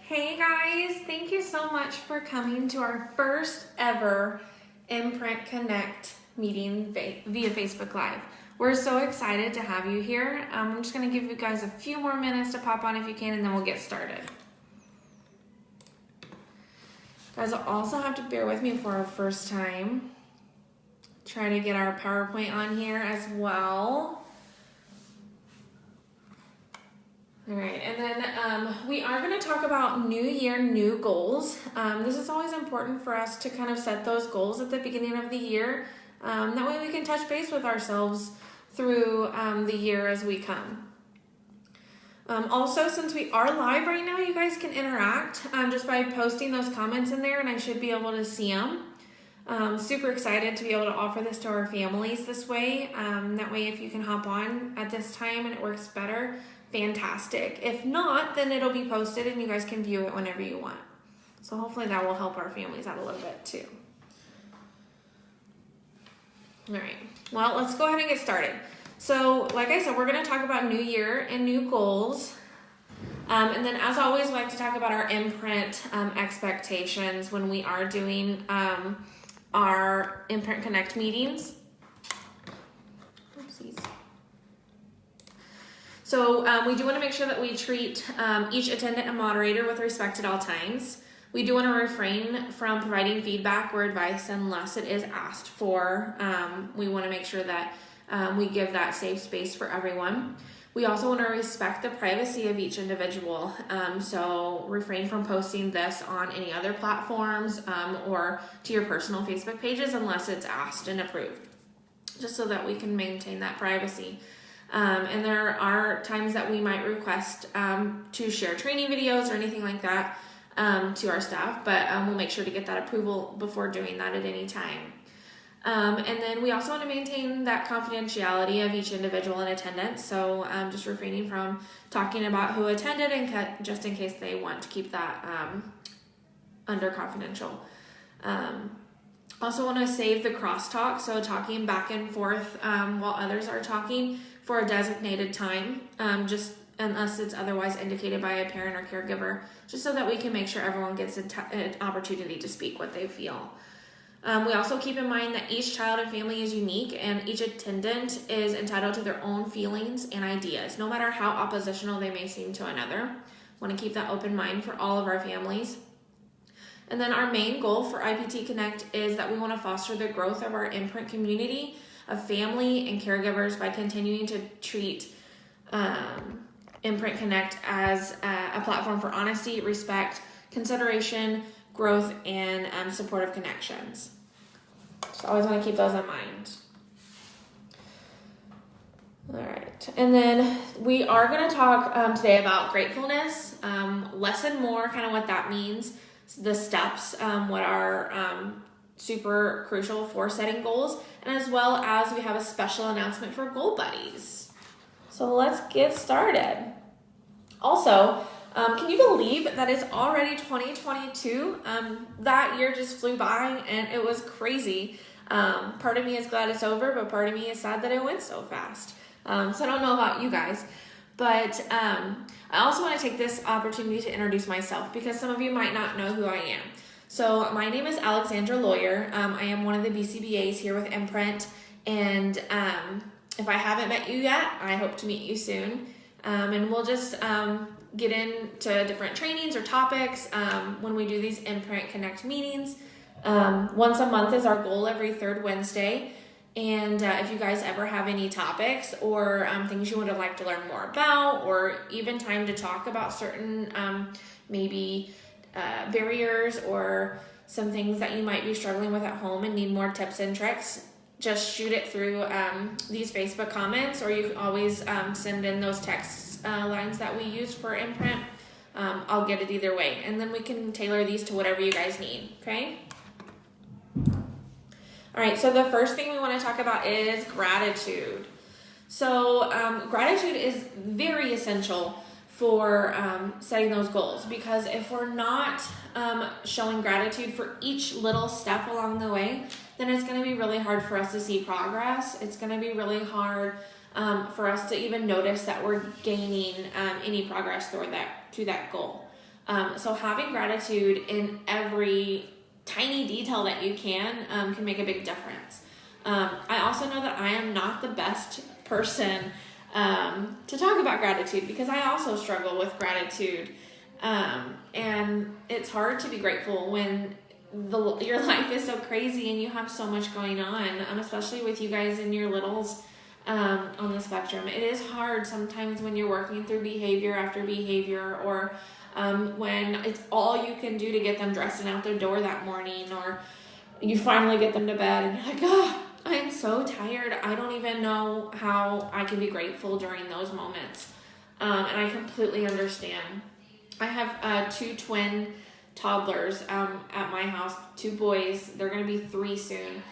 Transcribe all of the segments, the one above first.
Hey guys, thank you so much for coming to our first ever Imprint Connect meeting via Facebook Live. We're so excited to have you here. I'm just going to give you guys a few more minutes to pop on if you can, and then we'll get started. Guys, I'll also have to bear with me for our first time. Try to get our PowerPoint on here as well. All right, and then we are going to talk about new year, new goals. This is always important for us to kind of set those goals at the beginning of the year. That way we can touch base with ourselves through the year as we come. Also, since we are live right now, you guys can interact just by posting those comments in there, and I should be able to see them. Super excited to be able to offer this to our families this way. That way, if you can hop on at this time and it works better, fantastic. If not, then it'll be posted and you guys can view it whenever you want. So hopefully that will help our families out a little bit too. All right, well, let's go ahead and get started. So like I said, we're going to talk about new year and new goals. And then as always, we like to talk about our Imprint expectations when we are doing our Imprint Connect meetings. Oopsies. So we do want to make sure that we treat each attendant and moderator with respect at all times. We do want to refrain from providing feedback or advice unless it is asked for. We want to make sure that we give that safe space for everyone. We also want to respect the privacy of each individual. So refrain from posting this on any other platforms or to your personal Facebook pages unless it's asked and approved, just so that we can maintain that privacy. And there are times that we might request to share training videos or anything like that to our staff, but we'll make sure to get that approval before doing that at any time. And then we also want to maintain that confidentiality of each individual in attendance, so just refraining from talking about who attended and just in case they want to keep that under confidential. Also want to save the crosstalk, so talking back and forth while others are talking for a designated time, just unless it's otherwise indicated by a parent or caregiver, just so that we can make sure everyone gets an opportunity to speak what they feel. We also keep in mind that each child and family is unique and each attendant is entitled to their own feelings and ideas, no matter how oppositional they may seem to another. Want to keep that open mind for all of our families. And then our main goal for IPT Connect is that we want to foster the growth of our Imprint community of family and caregivers by continuing to treat Imprint Connect as a platform for honesty, respect, consideration, growth, and supportive connections. So always want to keep those in mind. All right, and then we are going to talk today about gratefulness, less and more, kind of what that means, the steps, what are super crucial for setting goals, and as well as we have a special announcement for Goal Buddies. So let's get started. Also, can you believe that it's already 2022? That year just flew by and it was crazy. Part of me is glad it's over, but part of me is sad that it went so fast. So I don't know about you guys, but I also want to take this opportunity to introduce myself because some of you might not know who I am. So my name is Alexandra Lawyer. I am one of the BCBAs here with Imprint, and if I haven't met you yet, I hope to meet you soon. And we'll just get into different trainings or topics when we do these Imprint Connect meetings. Once a month is our goal, every third Wednesday. And if you guys ever have any topics or things you would like to learn more about, or even time to talk about certain maybe barriers or some things that you might be struggling with at home and need more tips and tricks, just shoot it through these Facebook comments, or you can always send in those text lines that we use for Imprint. I'll get it either way, and then we can tailor these to whatever you guys need, okay? All right, so the first thing we want to talk about is gratitude. So gratitude is very essential for setting those goals, because if we're not showing gratitude for each little step along the way, then it's going to be really hard for us to see progress. It's going to be really hard for us to even notice that we're gaining any progress toward that, to that goal. So having gratitude in every tiny detail that you can make a big difference. I also know that I am not the best person to talk about gratitude because I also struggle with gratitude. And it's hard to be grateful when your life is so crazy and you have so much going on, especially with you guys and your littles on the spectrum. It is hard sometimes when you're working through behavior after behavior, or when it's all you can do to get them dressed and out their door that morning, or you finally get them to bed and you're like, oh, I am so tired. I don't even know how I can be grateful during those moments. And I completely understand. I have 2 twin toddlers at my house, 2 boys. They're going to be 3 soon.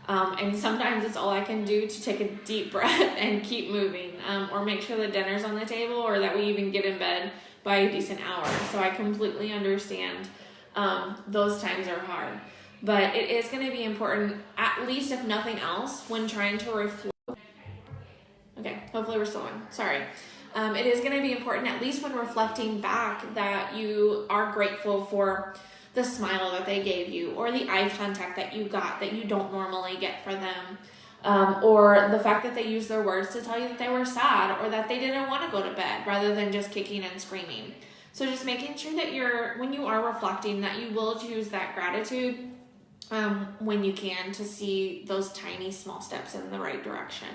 And sometimes it's all I can do to take a deep breath and keep moving, or make sure the dinner's on the table, or that we even get in bed by a decent hour. So I completely understand those times are hard. But it is going to be important, at least if nothing else, when trying to reflect. Okay, hopefully we're still on. Sorry. It is going to be important, at least when reflecting back, that you are grateful for the smile that they gave you, or the eye contact that you got that you don't normally get for them, or the fact that they used their words to tell you that they were sad, or that they didn't want to go to bed rather than just kicking and screaming. So just making sure that when you are reflecting, that you will choose that gratitude when you can, to see those tiny small steps in the right direction.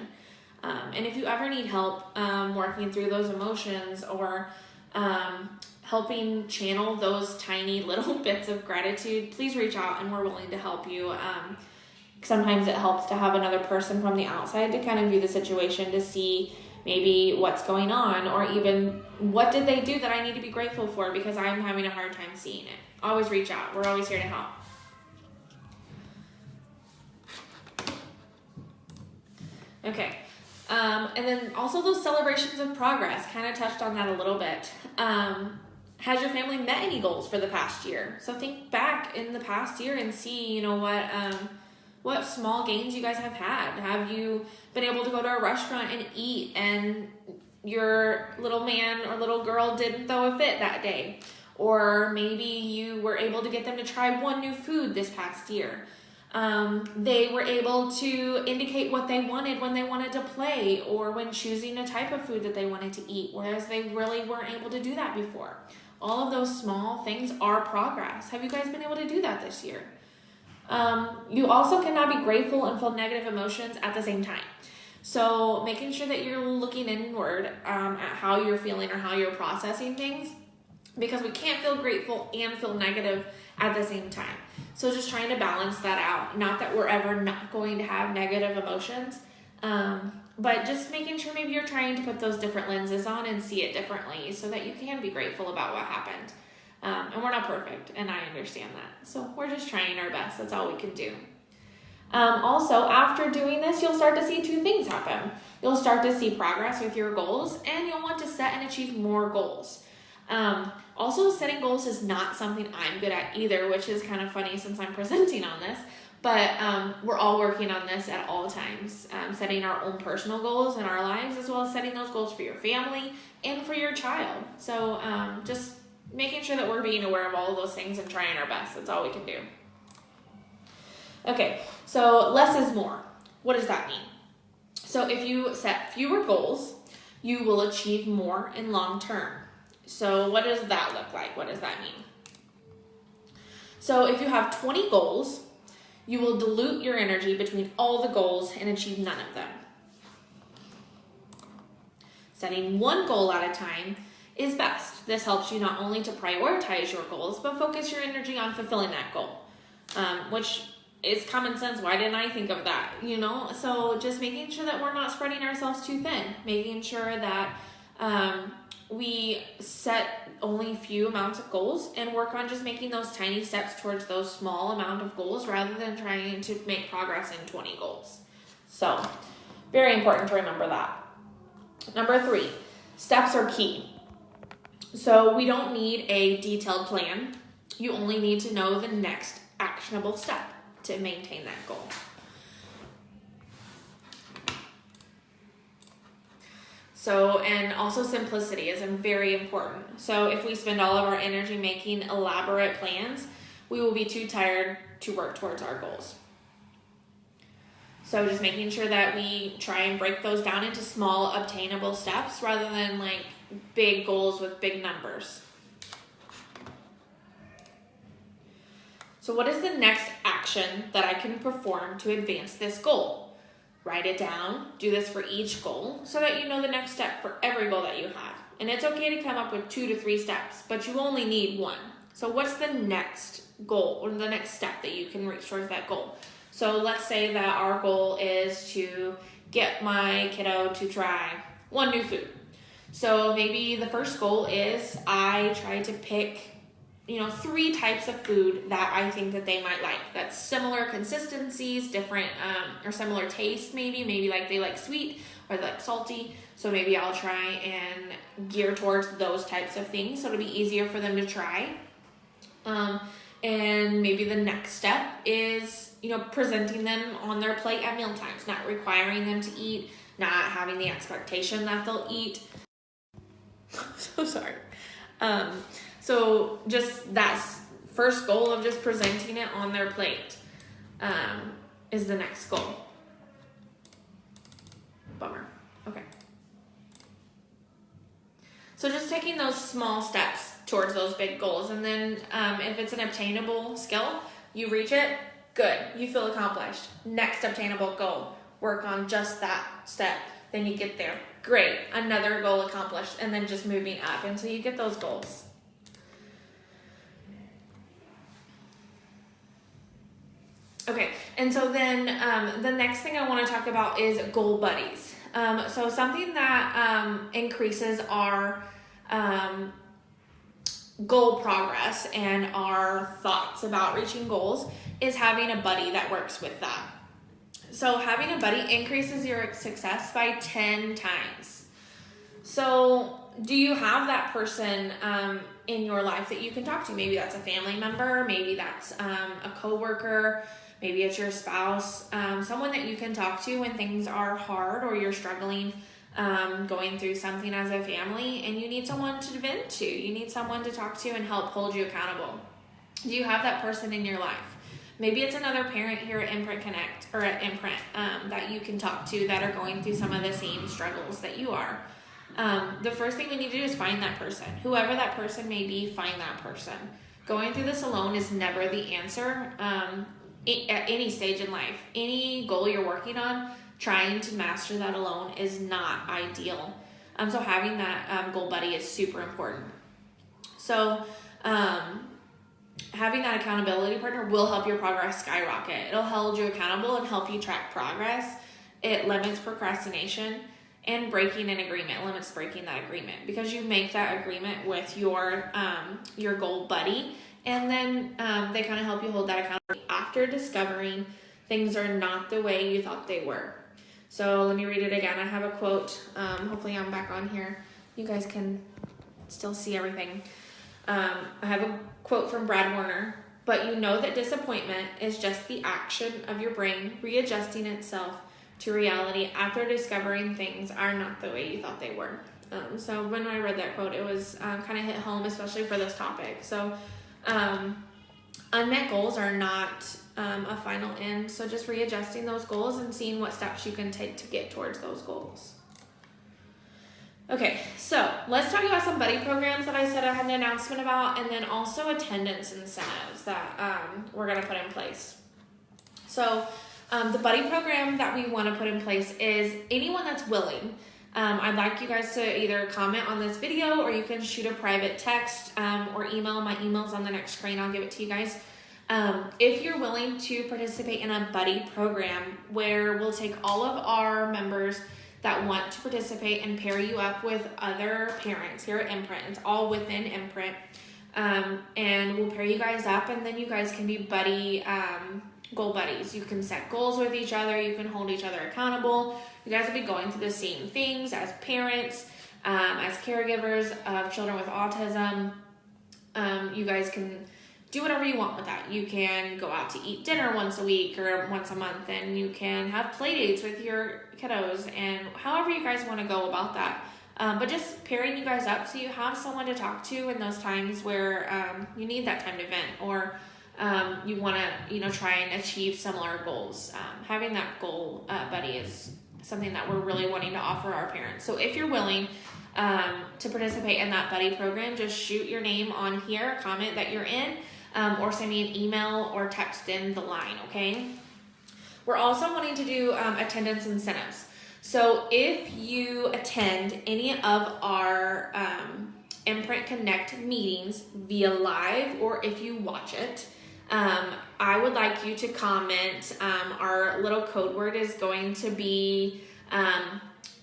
And if you ever need help working through those emotions, or helping channel those tiny little bits of gratitude, please reach out and we're willing to help you. Sometimes it helps to have another person from the outside to kind of view the situation, to see maybe what's going on, or even what did they do that I need to be grateful for, because I'm having a hard time seeing it. Always reach out. We're always here to help. Okay. And then also those celebrations of progress, kind of touched on that a little bit. Has your family met any goals for the past year? So think back in the past year and see, what small gains you guys have had. Have you been able to go to a restaurant and eat, and your little man or little girl didn't throw a fit that day? Or maybe you were able to get them to try one new food this past year. They were able to indicate what they wanted when they wanted to play, or when choosing a type of food that they wanted to eat, whereas they really weren't able to do that before. All of those small things are progress. Have you guys been able to do that this year? You also cannot be grateful and feel negative emotions at the same time. So making sure that you're looking inward at how you're feeling or how you're processing things, because we can't feel grateful and feel negative at the same time. So just trying to balance that out. Not that we're ever not going to have negative emotions, but just making sure maybe you're trying to put those different lenses on and see it differently, so that you can be grateful about what happened. And we're not perfect, and I understand that. So we're just trying our best. That's all we can do. Also, after doing this, you'll start to see 2 things happen. You'll start to see progress with your goals, and you'll want to set and achieve more goals. Also, setting goals is not something I'm good at either, which is kind of funny since I'm presenting on this, but we're all working on this at all times, setting our own personal goals in our lives, as well as setting those goals for your family and for your child. So just making sure that we're being aware of all of those things and trying our best. That's all we can do. Okay, so less is more. What does that mean? So if you set fewer goals, you will achieve more in long term. So what does that look like? What does that mean? So if you have 20 goals, you will dilute your energy between all the goals and achieve none of them. Setting one goal at a time is best. This helps you not only to prioritize your goals, but focus your energy on fulfilling that goal, which is common sense. Why didn't I think of that? So just making sure that we're not spreading ourselves too thin, making sure that we set only few amounts of goals and work on just making those tiny steps towards those small amount of goals, rather than trying to make progress in 20 goals. So very important to remember that. Number 3, steps are key. So we don't need a detailed plan. You only need to know the next actionable step to maintain that goal. So, and also simplicity is very important. So if we spend all of our energy making elaborate plans, we will be too tired to work towards our goals. So just making sure that we try and break those down into small obtainable steps rather than like big goals with big numbers. So what is the next action that I can perform to advance this goal? Write it down. Do this for each goal so that you know the next step for every goal that you have. And it's okay to come up with 2 to 3 steps, but you only need 1. So what's the next goal or the next step that you can reach towards that goal? So let's say that our goal is to get my kiddo to try 1 new food. So maybe the first goal is I try to pick 3 types of food that I think that they might like. That's similar consistencies, different or similar taste maybe like they like sweet or they like salty. So maybe I'll try and gear towards those types of things so it'll be easier for them to try. And maybe the next step is, presenting them on their plate at meal times, not requiring them to eat, not having the expectation that they'll eat. So sorry. So just that first goal of just presenting it on their plate is the next goal. Bummer. Okay. So just taking those small steps towards those big goals. And then if it's an obtainable skill, you reach it, good. You feel accomplished. Next obtainable goal, work on just that step. Then you get there. Great. Another goal accomplished. And then just moving up until you get those goals. Okay, and so then the next thing I want to talk about is goal buddies. So something that increases our goal progress and our thoughts about reaching goals is having a buddy that works with that. So having a buddy increases your success by 10 times. So do you have that person in your life that you can talk to? Maybe that's a family member, maybe that's a coworker, maybe it's your spouse, someone that you can talk to when things are hard or you're struggling going through something as a family and you need someone to vent to. You need someone to talk to and help hold you accountable. Do you have that person in your life? Maybe it's another parent here at Imprint Connect or at Imprint that you can talk to that are going through some of the same struggles that you are. The first thing we need to do is find that person. Whoever that person may be, find that person. Going through this alone is never the answer. At any stage in life, any goal you're working on, trying to master that alone is not ideal. So having that goal buddy is super important. So having that accountability partner will help your progress skyrocket. It'll hold you accountable and help you track progress. It limits procrastination and breaking an agreement. Limits breaking that agreement because you make that agreement with your goal buddy. And then they kind of help you hold that accountability after discovering things are not the way you thought they were. So let me read it again. I have a quote. Hopefully I'm back on here. You guys can still see everything. I have a quote from Brad Warner. But you know that disappointment is just the action of your brain readjusting itself to reality after discovering things are not the way you thought they were. So when I read that quote, it was kind of hit home, especially for this topic. So unmet goals are not a final end. So just readjusting those goals and seeing what steps you can take to get towards those goals. Okay, so let's talk about some buddy programs that I said I had an announcement about, and then also attendance incentives that we're going to put in place. So the buddy program that we want to put in place is anyone that's willing. I'd like you guys to either comment on this video or you can shoot a private text or email. My email's on the next screen. I'll give it to you guys. If you're willing to participate in a buddy program where we'll take all of our members that want to participate and pair you up with other parents here at Imprint. It's all within Imprint. And we'll pair you guys up and then you guys can be goal buddies. You can set goals with each other. You can hold each other accountable. You guys will be going through the same things as parents, as caregivers of children with autism. You guys can do whatever you want with that. You can go out to eat dinner once a week or once a month, and you can have play dates with your kiddos, and however you guys want to go about that. But just pairing you guys up so you have someone to talk to in those times where you need that time to vent, or you want to, try and achieve similar goals. Having that goal buddy is something that we're really wanting to offer our parents. So if you're willing to participate in that buddy program, just shoot your name on here, comment that you're in, or send me an email or text in the line, okay? We're also wanting to do attendance incentives. So if you attend any of our Imprint Connect meetings via live, or if you watch it, I would like you to comment. Our little code word is going to be,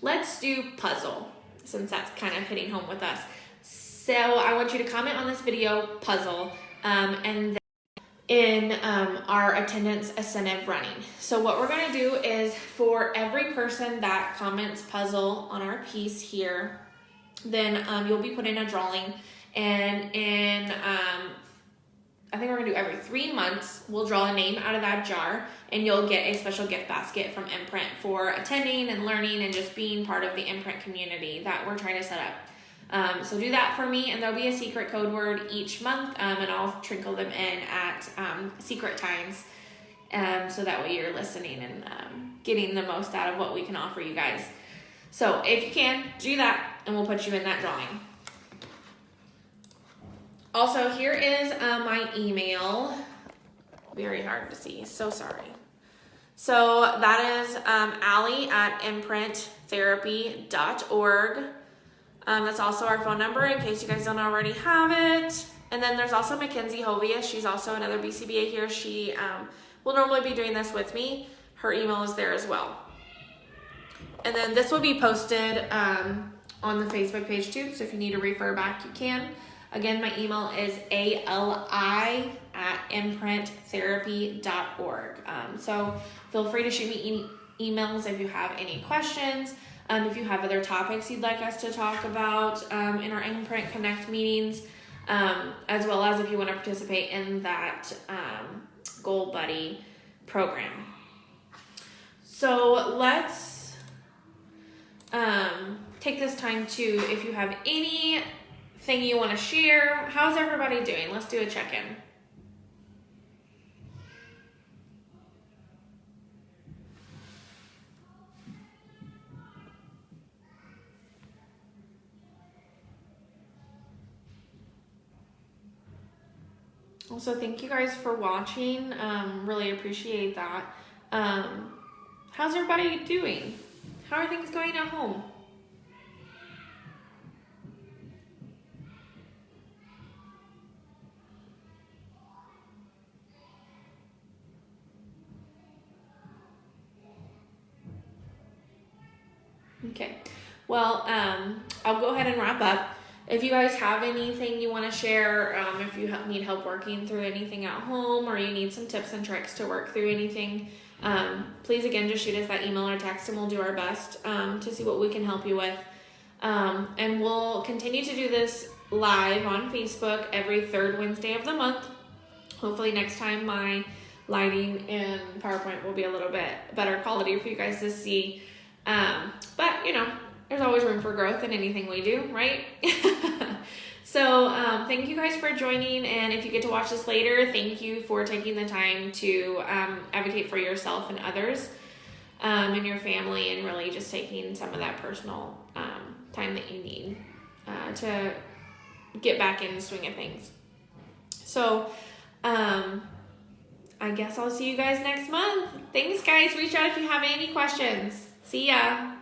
let's do puzzle, since that's kind of hitting home with us. So I want you to comment on this video, puzzle, and then in our attendance incentive running. So what we're gonna do is, for every person that comments puzzle on our piece here, then you'll be put in a drawing, and in I think we're gonna do every 3 months, we'll draw a name out of that jar, and you'll get a special gift basket from Imprint for attending and learning and just being part of the Imprint community that we're trying to set up. So do that for me, and there'll be a secret code word each month, and I'll trickle them in at secret times, so that way you're listening and getting the most out of what we can offer you guys. So if you can, do that, and we'll put you in that drawing. Also, here is my email. Very hard to see, so sorry. So that is Allie@imprinttherapy.org. That's also our phone number in case you guys don't already have it. And then there's also Mackenzie Hovia. She's also another BCBA here. She will normally be doing this with me. Her email is there as well. And then this will be posted on the Facebook page too. So if you need to refer back, you can. Again, my email is ali@imprinttherapy.org. So feel free to shoot me emails if you have any questions. If you have other topics you'd like us to talk about in our Imprint Connect meetings, as well as if you want to participate in that Goal Buddy program. So let's take this time to, if you have anything you want to share, how's everybody doing? Let's do a check-in. Also, thank you guys for watching. Really appreciate that. How's everybody doing? How are things going at home? Okay, well, I'll go ahead and wrap up. If you guys have anything you want to share, if you need help working through anything at home, or you need some tips and tricks to work through anything, please again just shoot us that email or text, and we'll do our best to see what we can help you with. And we'll continue to do this live on Facebook every third Wednesday of the month. Hopefully next time my lighting and PowerPoint will be a little bit better quality for you guys to see. But there's always room for growth in anything we do, right? So thank you guys for joining, and if you get to watch this later, thank you for taking the time to advocate for yourself and others and your family, and really just taking some of that personal time that you need to get back in the swing of things. So I guess I'll see you guys next month. Thanks guys, reach out if you have any questions. See ya.